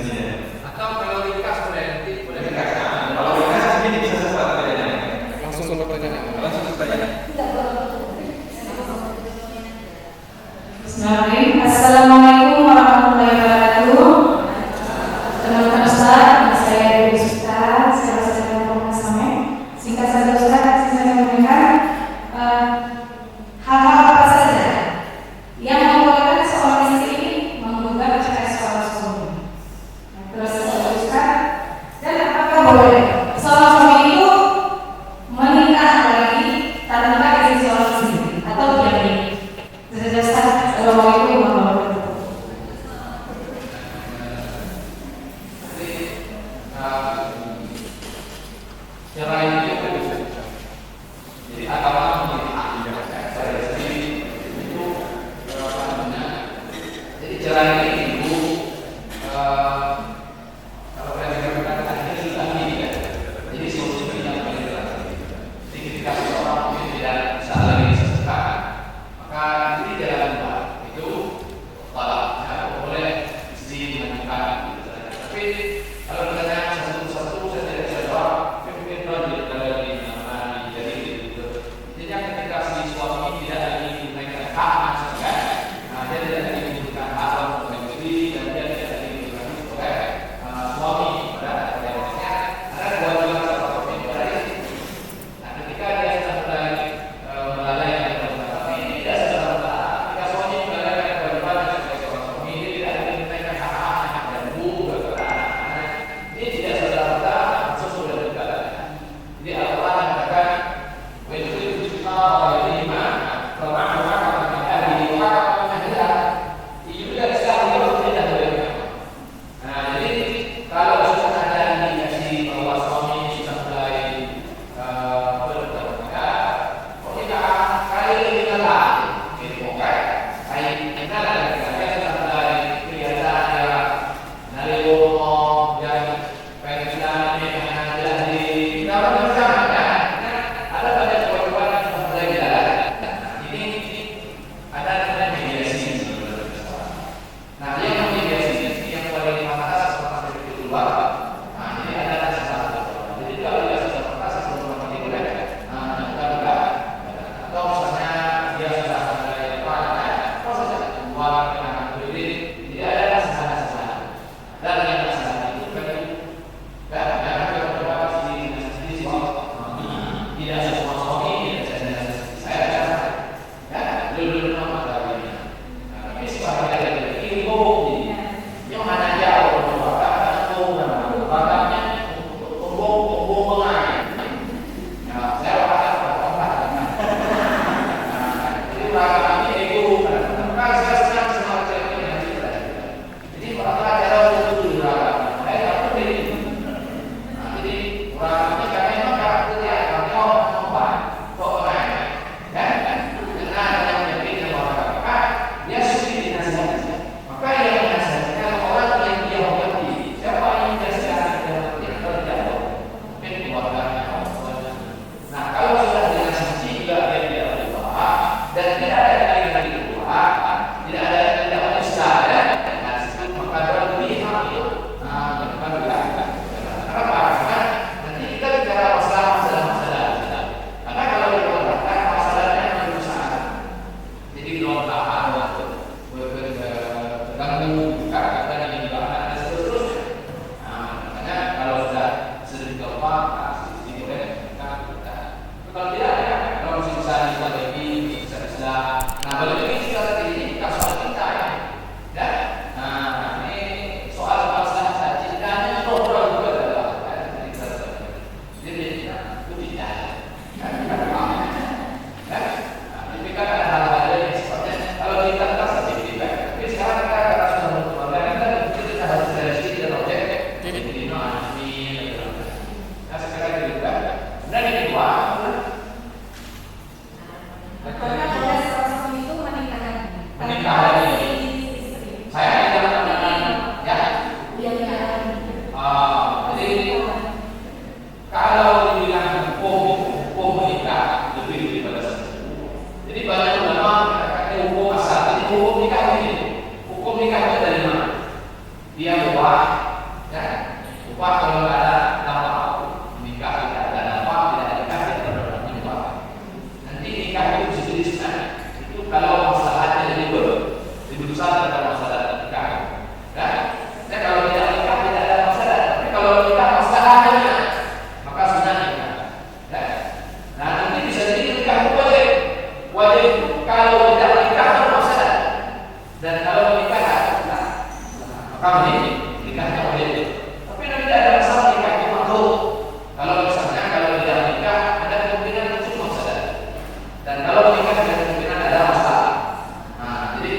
Atau kalau ringkas boleh nanti boleh Ringkas. Kalau ringkas ini bisa cepat pertanyaannya. Langsung ke pertanyaan. Langsung pertanyaan. Bismillahirrahmanirrahim. Assalamualaikum warahmatullahi wabarakatuh. Teman-teman Ustaz, saya Dewi Suta, saya Komnas HAM. Singkat saja Ustaz, saya menyampaikan hal-hal apa saja yang membolehkan seorang istri menggugat cerai seorang suami. Terus saya teruskan, dan apakah boleh seorang suami itu menikah lagi tanpa izin seorang istri atau tidak? Assalamualaikum warahmatullahi wabarakatuh. cerai itu jadi agama itu jadi cerai itu kalau saya dikatakan akhirnya sudah menikah jadi solusinya tidak jelas. Jadi ketika seseorang mungkin tidak bisa lagi sesekat maka ini jalan keluar itu talaknya boleh istri menentukan gitu saja. Tapi kalau ditanya satu-satu saya tidak bisa jawab. Mungkin lanjut dari nama jadi gitu. Jadi ketika si suami tidak lagi menaikkan hak maksudnya, nah dia tidak lagi membutuhkan hak untuk membeli dan dia tidak lagi membutuhkan oleh suami pada akhirnya ada kewajiban seorang suami pada istri. Nah ketika dia sudah mulai melalaikan tapi tidak serta-merta ketika suami melalaikan kewajiban sebagai seorang suami dia tidak lagi menaikkan hak dan bukan anak-anak. Ini tidak serta-merta sesuai dengan keadaan. Jadi Allah mengatakan wajib kita lima kalau ahli juga sekali itu tidak boleh. Nah jadi kalau sudah ada indikasi bahwa suami sudah mulai berkeluarga, pernikahan kali ini lah, jadi pokoknya kali ini lah kita sudah mulai kelihatan ya dari ngomong yang pengen jadi dalam bersama kan ada banyak kewajiban yang sudah mulai jalan. Ini ada namanya mediasi. Nah yang mediasi yang paling atas setelah itu keluar. Nah ini ada satu. Jadi kalau dia sudah atas sebelum mati boleh. Nah kita buka. Atau misalnya dia sudah mulai apa saja keluar dengan berdiri. Jadi ada sesana-sesana. Dan yang sesana itu bagi jangan berdebat di sini tidak semua suami saya dulu nama dari tapi sebagai ilmu yang mana jauh bakatnya untuk saya jadi bakatnya ego maka saya senang sama ceweknya jadi bakatnya cara untuk mereka pun jadi orangnya karena memang karakternya kalau membuat orang karena yang menjadi orang dia suci dinasihati maka yang dinasihatikan orang yang dia hormati siapa yang dinasihati yang terjatuh mungkin keluarganya nah kalau sudah dinasihati juga dia tidak berubah dan tidak ada yang lagi berubah tidak ada yang tidak bisa maka dalam diri itu kenapa? Nanti kita bicara masalah-masalah. Karena kalau dikeluarkan masalahnya berusaha. Jadi belum tahan waktu terganggu karena ini dan seterusnya. Nah, makanya kalau sudah sedikit keluar, sedikit boleh kita. Kalau tidak ya, kalau masih bisa lagi bisa. Nah, balik lagi kita ini kasus kita ya. Nah, ini soal masalah cintanya ngobrol juga adalah jadi itu tidak tapi kan ada hal-hal yang sifatnya kalau kita tak sedikit tapi sekarang kita sudah berkeluarga kita harus dari sini dan objek jadi no amin nah sekarang juga dan yang kedua Apakah ada seorang suami itu menikah lagi saya tidak ya jadi kalau dibilang hukum menikah lebih daripada satu. Jadi banyak ulama mengatakan hukum asal. Jadi hukum nikah ini, hukum nikah itu dari mana? Dia buat Ya, upah kalau nggak ada dampak nikah tidak ada dampak, tidak ada nikah tidak ada dampak. Nanti nikah itu bisa jadi sebenarnya itu kalau masalahnya lebih besar daripada masalah nikah. Ya, dan kalau tidak nikah tidak ada masalah. Tapi kalau nikah masalahnya maka sebenarnya nikah. Ya. Nah nanti bisa jadi nikah itu wajib. Wajib itu kalau tidak nikah ada masalah. Dan kalau nikah ada maka ini nikahnya wajib. Tapi nanti ada masalah nikah itu makruh. Kalau misalnya kalau tidak nikah ada kemungkinan itu masalah. Dan kalau nikah ada kemungkinan ada masalah. Nah jadi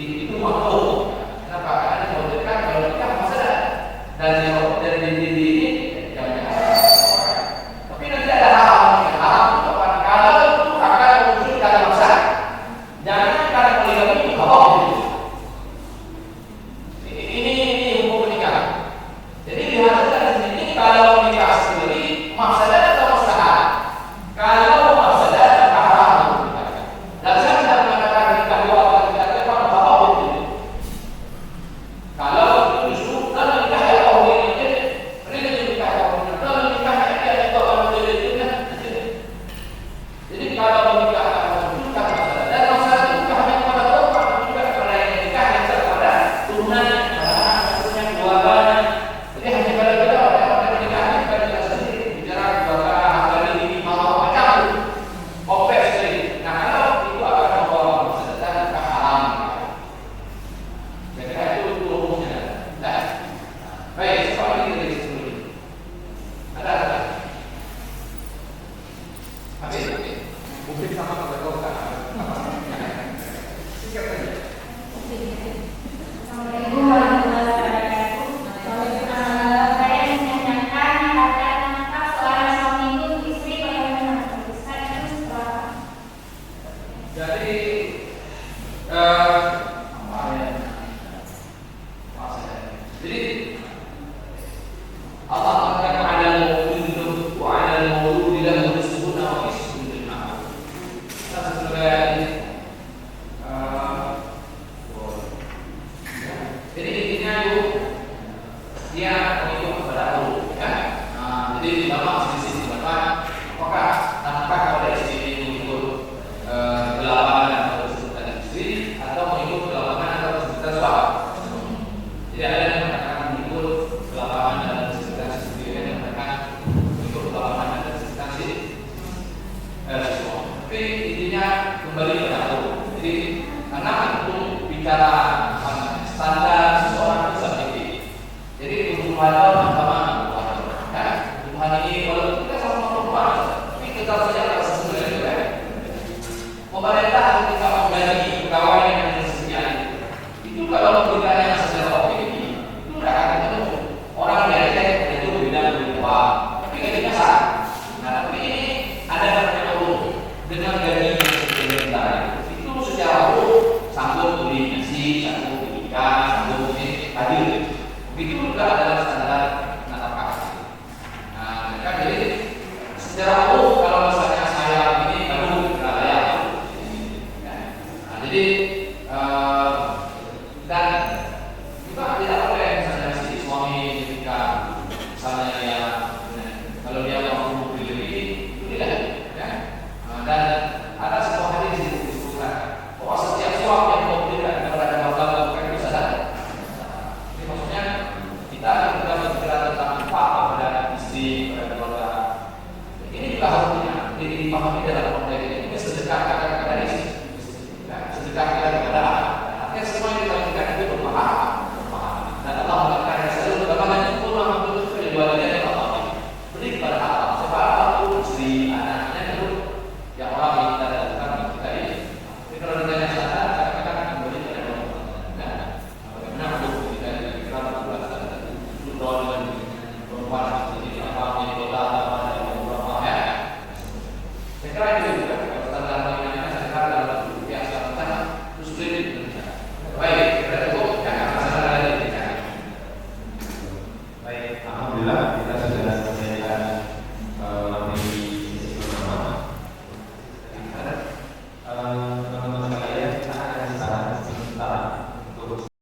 itu makruh. Kenapa? Karena mewajibkan kalau nikah masalah. Dan di ini jangan ada. Tapi nanti ada haram itu apa? Kalau itu akan muncul karena masalah. Jangan karena poligami itu haram. Ini hukum nikah. Jadi dihasilkan di sini kalau nikah sendiri masalah atau masalah. Kalau masalah maka haram. Dan saya tidak mengatakan nikah dua atau tidak ada haram itu. Kalau itu justru kalau nikah ya Allah ini nikah ya Allah. Kalau nikah ya itu kalau itu kan. Jadi kalau nikah itu kan masalah. Dan masalah itu bukan hanya pada orang, juga pada yang nikah yang kepada turunannya. Keluarganya. Jadi hanya pada kita orang menikah ini bukan kita sendiri bicara keluarga harga diri mau macam kompleks sekali. Nah kalau itu akan membawa kesadaran ke haram. Jadi itu umumnya. Nah, baik soal ini dari dulu. Ada. Habis. Mungkin sama pada kau tak apa. Singkat saja. Assalamualaikum warahmatullahi wabarakatuh. Saya menanyakan harga nafkah seorang suami untuk istri bagaimana? Ustaz itu berapa? Jadi Allah mengatakan ada maulud wa ada maulud lahu rizquna wa rizqun bil ma'ruf. Jadi intinya itu dia mengikut kepada Allah, kan? Nah, jadi di dalam sisi berapa? Apakah nafkah kepada istri ini mengikut kelapangan atau kesulitan istri atau mengikut kelapangan atau kesulitan suami? Jadi ada yang mengatakan mengikut kelapangan dan kesulitan istri, ada yang mengatakan mengikut kelapangan dan kesulitan suami. Tapi intinya kembali pada Allah. Jadi karena untuk bicara standar seseorang itu seperti jadi untuk wajar sama ya Tuhan ini kalau kita sama perempuan tapi kita saja sesuai juga pemerintah ketika menggaji pegawai yang sekian itu kalau beritanya secara objektif itu tidak akan ketemu orang biasa itu beda uang tapi gajinya sama. Nah tapi ini ada namanya Allah dengan gaji yang sekian itu secara umum sanggup beli nasi, sanggup beli ikan, sanggup beli hadir. Begitu juga dalam standar nafkah. Nah, kan jadi secara umum kalau misalnya saya ini baru tidak layak. Nah, jadi dan juga tidak boleh misalnya si suami ketika misalnya ya kalau dia mau beli itu tidak, ya. Dan ada sebuah hadis disebutkan bahwa setiap suami yang memberikan kepada keluarga bukan itu saja. Ini maksudnya kita ketika berbicara tentang manfaat kepada istri, kepada keluarga, ini juga harusnya dipahami dalam konteks ini sedekah